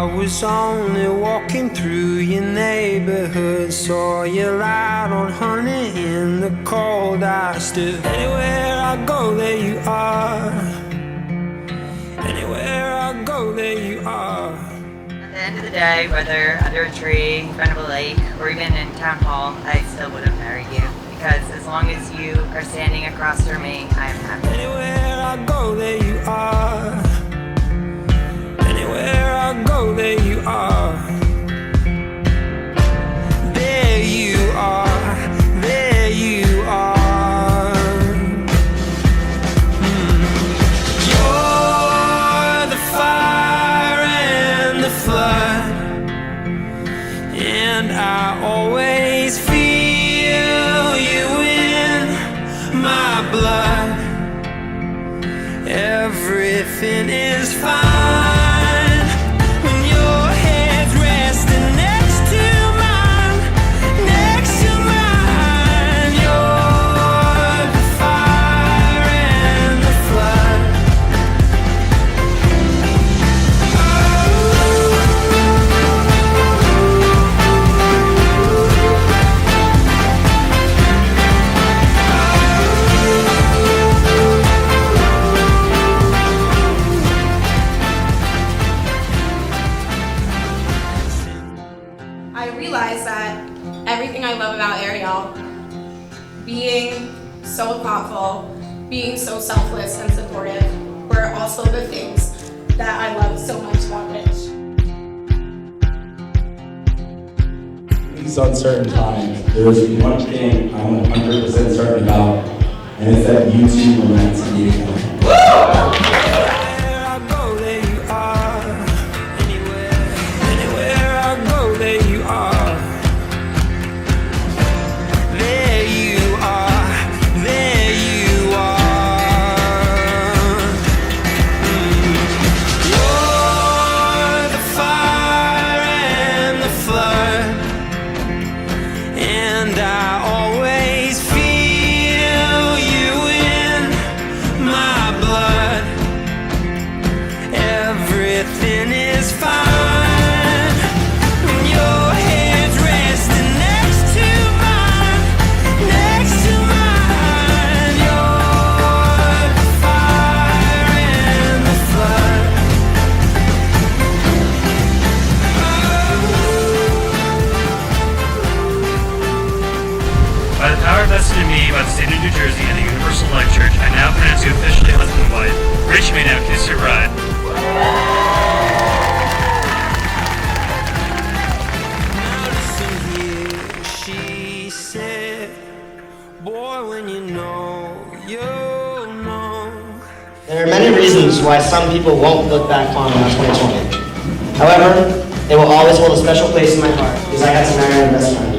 I was only walking through your neighborhood, saw you out on honey in the cold. I stood anywhere I go, there you are. Anywhere I go, there you are. At the end of the day, whether under a tree, in front of a lake, or even in town hall, I still would have married you. Because as long as you are standing across from me, I am happy. Anywhere I go, there you are. Anywhere I go, there you are. There you are. There you are. You're the fire and the flood, and I always feel you in my blood. Everything is fine when your head's resting next to mine, next to mine. You're the fire and the flood. I realized that everything I love about Ariel, being so thoughtful, being so selfless and supportive, were also the things that I love so much about Rich. These uncertain times, there is one thing I'm 100% certain about, and it's that you two were meant to be together. And I always feel you in my blood. Everything is fine when your head's resting next to mine, next to mine. You're the fire and the flood. By the power vested in me by the state of New Jersey and the Universal Life Church, I now pronounce you officially husband and wife. Rich, may now kiss your bride. Now listen here, she said, boy, when you know, you'll know. There are many reasons why some people won't look back fondly on 2020. However, they will always hold a special place in my heart because I got to marry my best friend.